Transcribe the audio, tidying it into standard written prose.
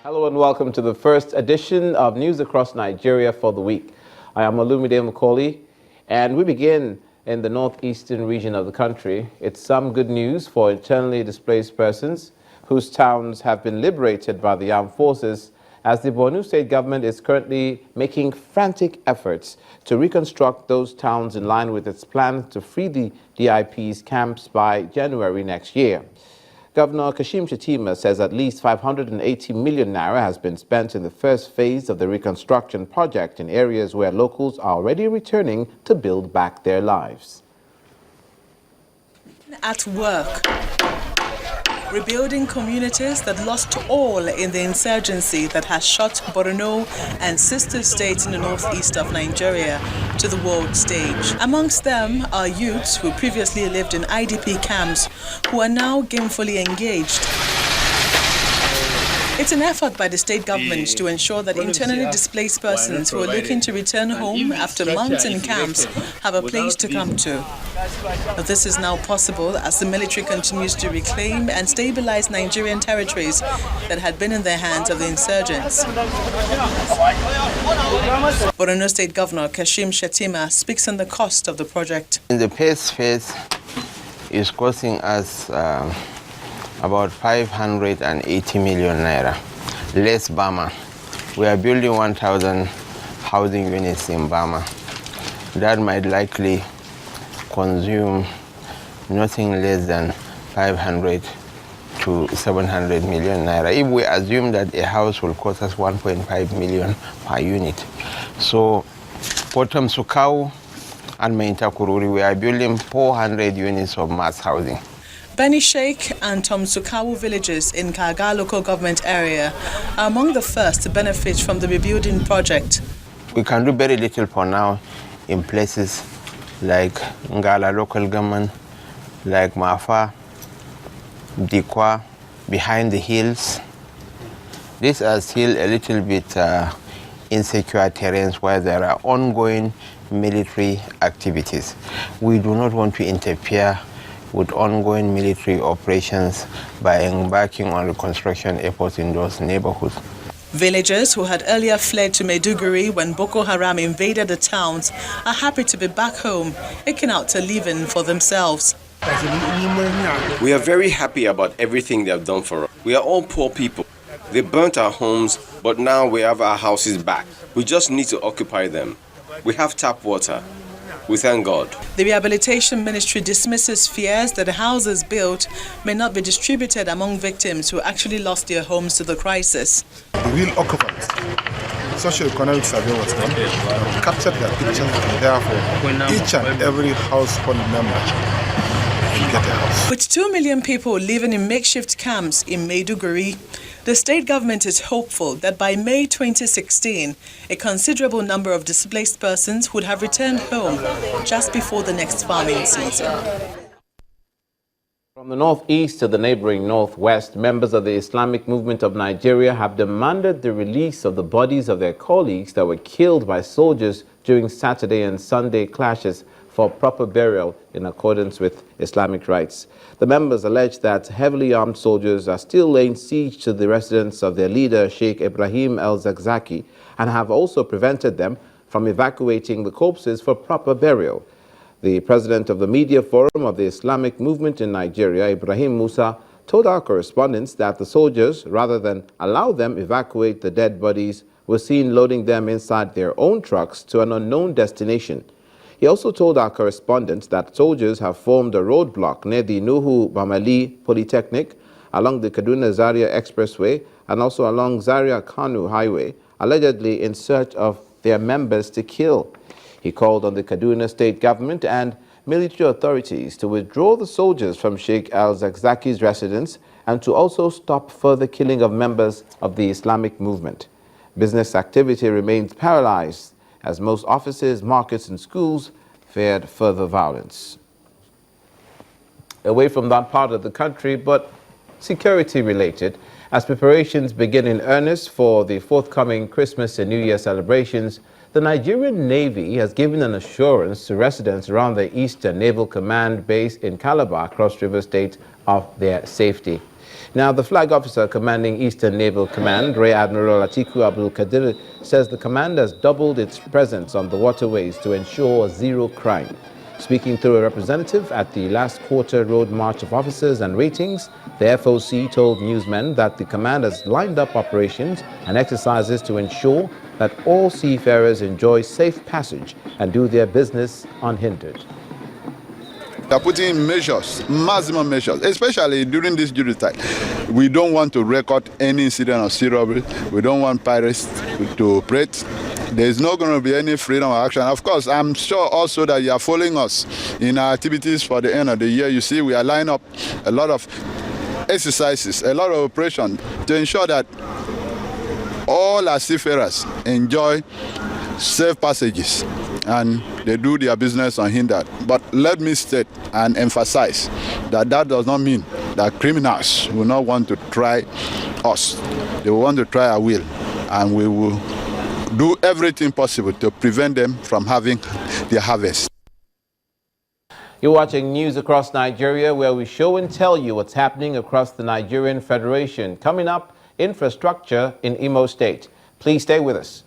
Hello and welcome to the first edition of News Across Nigeria for the week. I am Olumide Macaulay, and we begin in the northeastern region of the country. It's some good news for internally displaced persons whose towns have been liberated by the armed forces, as the Borno state government is currently making frantic efforts to reconstruct those towns in line with its plan to free the DIP's camps by January next year. Governor Kashim Shettima says at least 580 million naira has been spent in the first phase of the reconstruction project in areas where locals are already returning to build back their lives. At work, rebuilding communities that lost all in the insurgency that has shot Borno and sister states in the northeast of Nigeria to the world stage. Amongst them are youths who previously lived in IDP camps who are now gainfully engaged. It's an effort by the state government to ensure that internally displaced persons who are looking to return home after months in camps have a place to come to. But this is now possible as the military continues to reclaim and stabilize Nigerian territories that had been in the hands of the insurgents. Borno State Governor Kashim Shettima speaks on the cost of the project. In the first phase is costing us about 580 million naira, less Bama. We are building 1,000 housing units in Bama. That might likely consume nothing less than 500 to 700 million naira. If we assume that a house will cost us 1.5 million per unit. So for Tamsukau and Maintakururi, we are building 400 units of mass housing. Beni Sheikh and Tomsukawu villages in Kaga local government area are among the first to benefit from the rebuilding project. We can do very little for now in places like Ngala local government, like Mafa, Dikwa, behind the hills. These are still a little bit insecure terrains where there are ongoing military activities. We do not want to interfere with ongoing military operations by embarking on reconstruction efforts in those neighborhoods. Villagers who had earlier fled to Maiduguri when Boko Haram invaded the towns are happy to be back home, making out a living for themselves. We are very happy about everything they have done for us. We are all poor people. They burnt our homes, but now we have our houses back. We just need to occupy them. We have tap water. We thank God. The Rehabilitation Ministry dismisses fears that the houses built may not be distributed among victims who actually lost their homes to the crisis. The real occupants, socio-economic survey was done, captured their pictures, and therefore each and every household member will get a house. With 2 million people living in makeshift camps in Maiduguri, the state government is hopeful that by May 2016, a considerable number of displaced persons would have returned home just before the next farming season. From the northeast to the neighboring northwest, members of the Islamic Movement of Nigeria have demanded the release of the bodies of their colleagues that were killed by soldiers during Saturday and Sunday clashes for proper burial in accordance with Islamic rites. The members allege that heavily armed soldiers are still laying siege to the residence of their leader, Sheikh Ibrahim El-Zakzaki, and have also prevented them from evacuating the corpses for proper burial. The president of the Media Forum of the Islamic Movement in Nigeria, Ibrahim Musa, told our correspondents that the soldiers, rather than allow them evacuate the dead bodies, were seen loading them inside their own trucks to an unknown destination. He also told our correspondents that soldiers have formed a roadblock near the Nuhu Bamali Polytechnic, along the Kaduna-Zaria Expressway, and also along Zaria-Kanu Highway, allegedly in search of their members to kill. He called on the Kaduna state government and military authorities to withdraw the soldiers from Sheikh al-Zakzaki's residence and to also stop further killing of members of the Islamic movement. Business activity remains paralyzed as most offices, markets, and schools feared further violence. Away from that part of the country, but security-related, as preparations begin in earnest for the forthcoming Christmas and New Year celebrations, the Nigerian Navy has given an assurance to residents around the Eastern Naval Command base in Calabar, Cross River State, of their safety. Now, the flag officer commanding Eastern Naval Command, Rear Admiral Atiku Abdul Kadir, says the command has doubled its presence on the waterways to ensure zero crime. Speaking through a representative at the last quarter road march of officers and ratings, the FOC told newsmen that the command has lined up operations and exercises to ensure that all seafarers enjoy safe passage and do their business unhindered. They are putting in measures, maximum measures, especially during this duty time. We don't want to record any incident of sea robbery. We don't want pirates to operate. There is not going to be any freedom of action. Of course, I'm sure also that you are following us in our activities for the end of the year. You see, we are lining up a lot of exercises, a lot of operations to ensure that all our seafarers enjoy safe passages and they do their business unhindered. But let me state and emphasize that that does not mean that criminals will not want to try us. They will want to try our will, and we will do everything possible to prevent them from having their harvest. You're watching News Across Nigeria, where we show and tell you what's happening across the Nigerian Federation. Coming up, infrastructure in Imo State. Please stay with us.